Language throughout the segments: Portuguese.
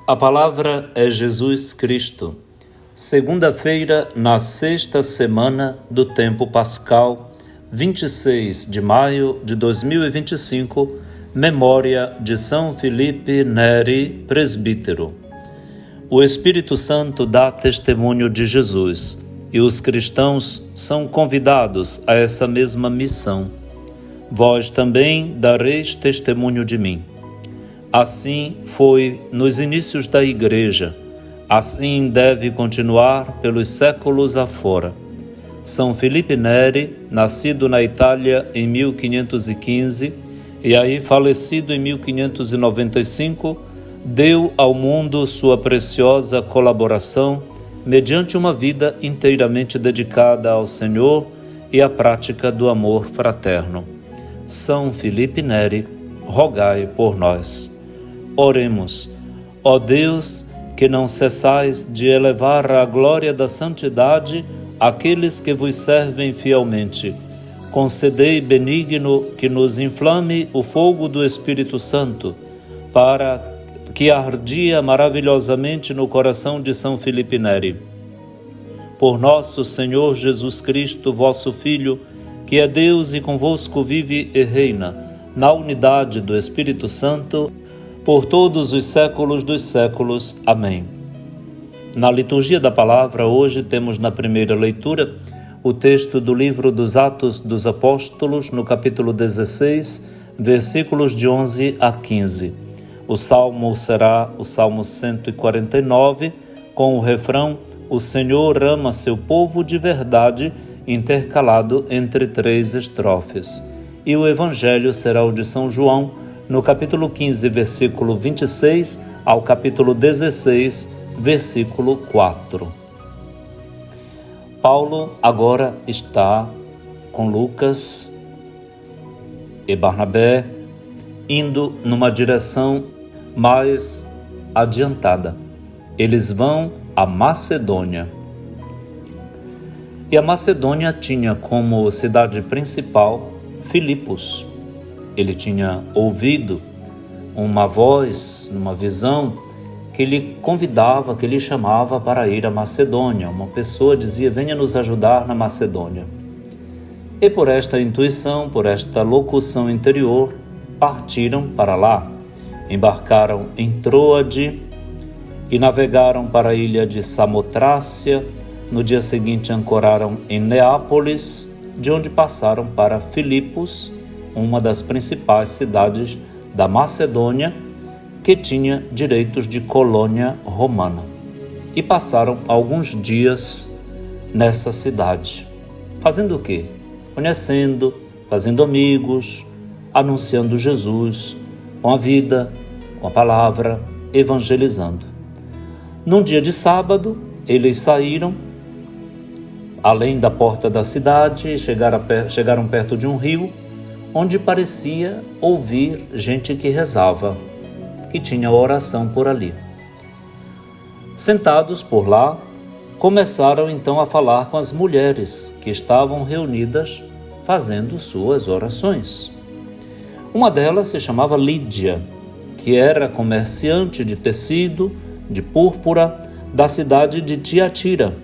A palavra é Jesus Cristo. Segunda-feira, na sexta semana do tempo pascal, 26 de maio de 2025, memória de São Filipe Neri, presbítero. O Espírito Santo dá testemunho de Jesus e os cristãos são convidados a essa mesma missão. Vós também dareis testemunho de mim. Assim foi nos inícios da Igreja, assim deve continuar pelos séculos afora. São Filipe Neri, nascido na Itália em 1515 e aí falecido em 1595, deu ao mundo sua preciosa colaboração mediante uma vida inteiramente dedicada ao Senhor e à prática do amor fraterno. São Filipe Neri, rogai por nós. Oremos. Ó Deus, que não cessais de elevar à glória da santidade aqueles que vos servem fielmente, concedei benigno que nos inflame o fogo do Espírito Santo, para que ardia maravilhosamente no coração de São Filipe Neri. Por nosso Senhor Jesus Cristo, vosso Filho, que é Deus e convosco vive e reina, na unidade do Espírito Santo, por todos os séculos dos séculos. Amém. Na liturgia da palavra, hoje temos na primeira leitura o texto do livro dos Atos dos Apóstolos, no capítulo 16, versículos de 11 a 15. O salmo será o Salmo 149, com o refrão "O Senhor ama seu povo de verdade", intercalado entre 3 estrofes. E o evangelho será o de São João, no capítulo 15, versículo 26 ao capítulo 16, versículo 4. Paulo agora está com Lucas e Barnabé indo numa direção mais adiantada. Eles vão à Macedônia. E a Macedônia tinha como cidade principal Filipos. Ele tinha ouvido uma voz, uma visão, que lhe convidava, que lhe chamava para ir à Macedônia. Uma pessoa dizia: venha nos ajudar na Macedônia. E por esta intuição, por esta locução interior, partiram para lá. Embarcaram em Troade e navegaram para a ilha de Samotrácia. No dia seguinte ancoraram em Neápolis, de onde passaram para Filipos, uma das principais cidades da Macedônia, que tinha direitos de colônia romana. E passaram alguns dias nessa cidade. Fazendo o quê? Conhecendo, fazendo amigos, anunciando Jesus, com a vida, com a palavra, evangelizando. Num dia de sábado, eles saíram, além da porta da cidade, chegaram perto de um rio, onde parecia ouvir gente que rezava, que tinha oração por ali. Sentados por lá, começaram então a falar com as mulheres que estavam reunidas fazendo suas orações. Uma delas se chamava Lídia, que era comerciante de tecido, de púrpura, da cidade de Tiatira.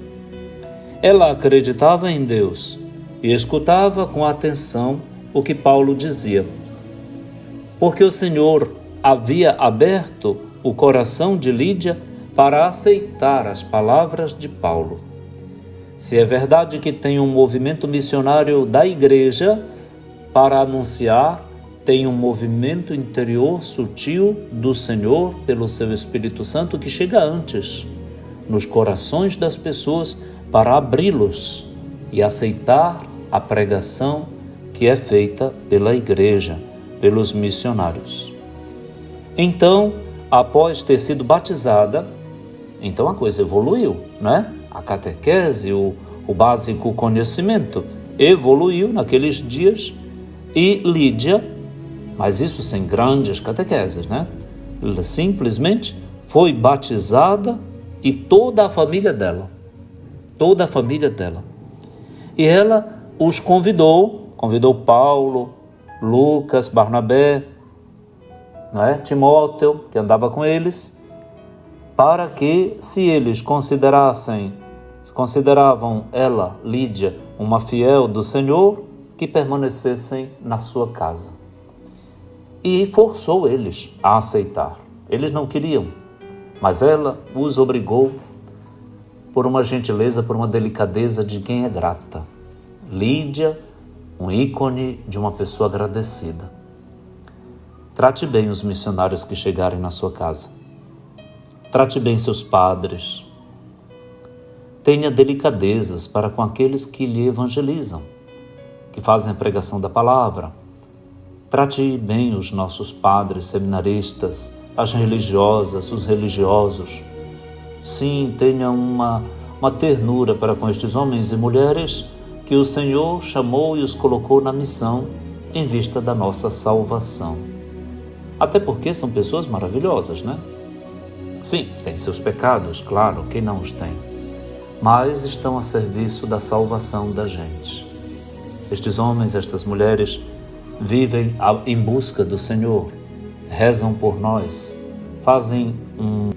Ela acreditava em Deus e escutava com atenção o que Paulo dizia, porque o Senhor havia aberto o coração de Lídia para aceitar as palavras de Paulo. Se é verdade que tem um movimento missionário da Igreja para anunciar, tem um movimento interior sutil do Senhor pelo seu Espírito Santo que chega antes, nos corações das pessoas, para abri-los e aceitar a pregação que é feita pela Igreja, pelos missionários. Então, após ter sido batizada, então a coisa evoluiu, né? A catequese, o básico conhecimento, evoluiu naqueles dias e Lídia, mas isso sem grandes catequeses, né? Simplesmente foi batizada e toda a família dela. E ela os convidou Paulo, Lucas, Barnabé, Timóteo, que andava com eles, para que, se eles consideravam ela, Lídia, uma fiel do Senhor, que permanecessem na sua casa. E forçou eles a aceitar. Eles não queriam, mas ela os obrigou por uma gentileza, por uma delicadeza de quem é grata. Lídia, um ícone de uma pessoa agradecida. Trate bem os missionários que chegarem na sua casa. Trate bem seus padres. Tenha delicadezas para com aqueles que lhe evangelizam, que fazem a pregação da palavra. Trate bem os nossos padres seminaristas, as religiosas, os religiosos. Sim, tenha uma ternura para com estes homens e mulheres que o Senhor chamou e os colocou na missão em vista da nossa salvação. Até porque são pessoas maravilhosas, né? Sim, têm seus pecados, claro, quem não os tem? Mas estão a serviço da salvação da gente. Estes homens, estas mulheres, vivem em busca do Senhor, rezam por nós, fazem um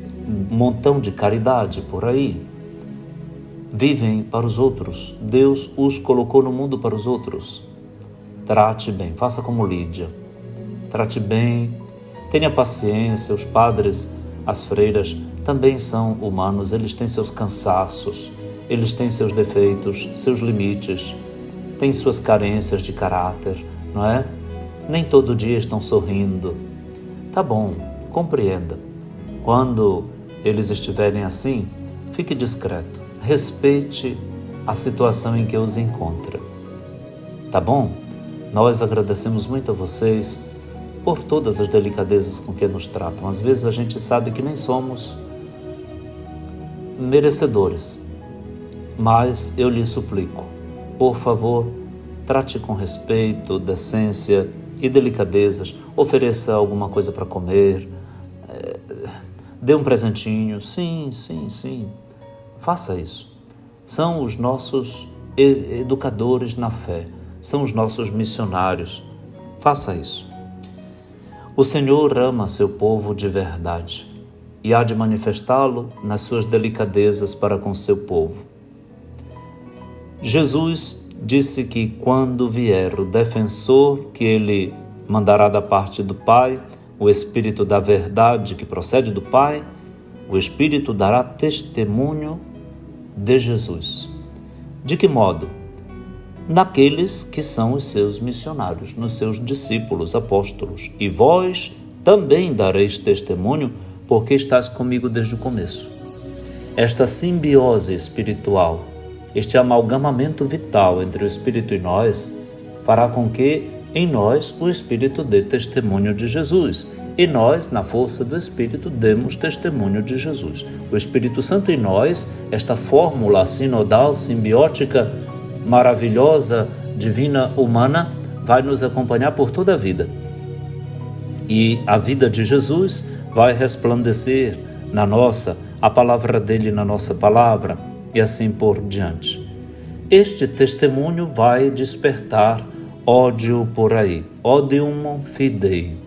montão de caridade por aí, vivem para os outros. Deus os colocou no mundo para os outros. Trate bem, faça como Lídia. Trate bem, tenha paciência. Os padres, as freiras também são humanos, eles têm seus cansaços, eles têm seus defeitos, seus limites, têm suas carências de caráter, não é? Nem todo dia estão sorrindo. Tá bom, compreenda. Quando eles estiverem assim, fique discreto, respeite a situação em que os encontra. Tá bom? Nós agradecemos muito a vocês por todas as delicadezas com que nos tratam. Às vezes a gente sabe que nem somos merecedores, mas eu lhe suplico, por favor, trate com respeito, decência e delicadezas, ofereça alguma coisa para comer, dê um presentinho, sim, faça isso. São os nossos educadores na fé, são os nossos missionários, faça isso. O Senhor ama seu povo de verdade e há de manifestá-lo nas suas delicadezas para com seu povo. Jesus disse que quando vier o defensor que ele mandará da parte do Pai, o Espírito da verdade que procede do Pai, o Espírito dará testemunho de Jesus. De que modo? Naqueles que são os seus missionários, nos seus discípulos, apóstolos. E vós também dareis testemunho, porque estás comigo desde o começo. Esta simbiose espiritual, este amalgamamento vital entre o Espírito e nós, fará com que em nós o Espírito dê testemunho de Jesus e nós, na força do Espírito, demos testemunho de Jesus. O Espírito Santo em nós, esta fórmula sinodal, simbiótica, maravilhosa, divina, humana, vai nos acompanhar por toda a vida. E a vida de Jesus vai resplandecer na nossa, a palavra dele na nossa palavra, e assim por diante. Este testemunho vai despertar ódio por aí. Odium fidei,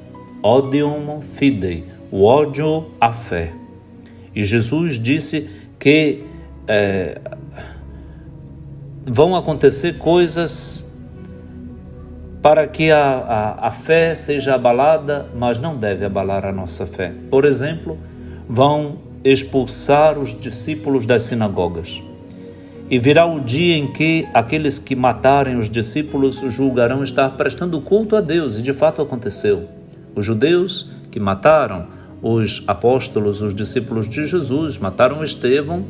o ódio à fé. E Jesus disse que vão acontecer coisas para que a fé seja abalada, mas não deve abalar a nossa fé. Por exemplo, vão expulsar os discípulos das sinagogas. E virá o dia em que aqueles que matarem os discípulos julgarão estar prestando culto a Deus, e de fato aconteceu. Os judeus que mataram os apóstolos, os discípulos de Jesus, mataram Estevão,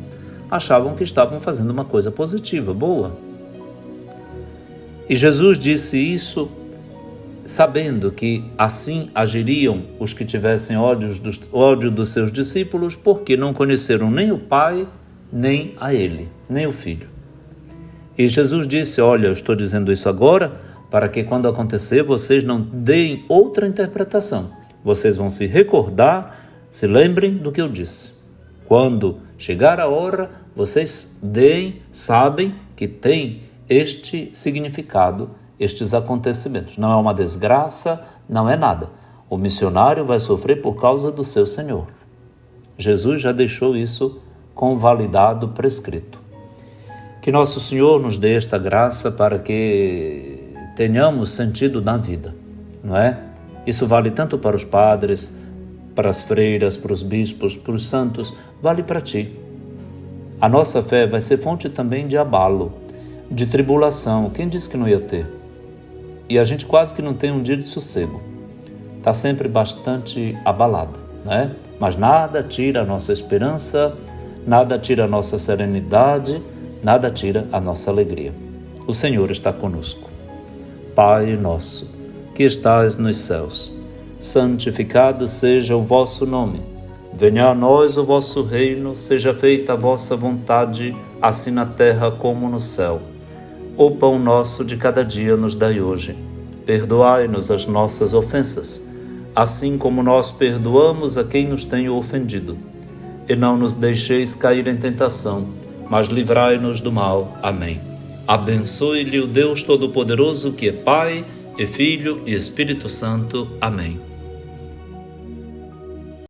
achavam que estavam fazendo uma coisa positiva, boa. E Jesus disse isso sabendo que assim agiriam os que tivessem ódio dos seus discípulos, porque não conheceram nem o Pai, nem a Ele, nem o Filho. E Jesus disse, olha, eu estou dizendo isso agora para que quando acontecer vocês não deem outra interpretação. Vocês vão se recordar, se lembrem do que eu disse. Quando chegar a hora, vocês sabem que tem este significado, estes acontecimentos. Não é uma desgraça, não é nada. O missionário vai sofrer por causa do seu Senhor. Jesus já deixou isso convalidado, prescrito. Que Nosso Senhor nos dê esta graça para que tenhamos sentido na vida, não é? Isso vale tanto para os padres, para as freiras, para os bispos, para os santos, vale para ti. A nossa fé vai ser fonte também de abalo, de tribulação. Quem disse que não ia ter? E a gente quase que não tem um dia de sossego. Está sempre bastante abalado, né? Mas nada tira a nossa esperança, nada tira a nossa serenidade, nada tira a nossa alegria. O Senhor está conosco. Pai nosso, que estais nos céus, santificado seja o vosso nome. Venha a nós o vosso reino, seja feita a vossa vontade, assim na terra como no céu. O pão nosso de cada dia nos dai hoje. Perdoai-nos as nossas ofensas, assim como nós perdoamos a quem nos tem ofendido. E não nos deixeis cair em tentação, mas livrai-nos do mal. Amém. Abençoe-lhe o Deus Todo-Poderoso, que é Pai, e Filho e Espírito Santo. Amém.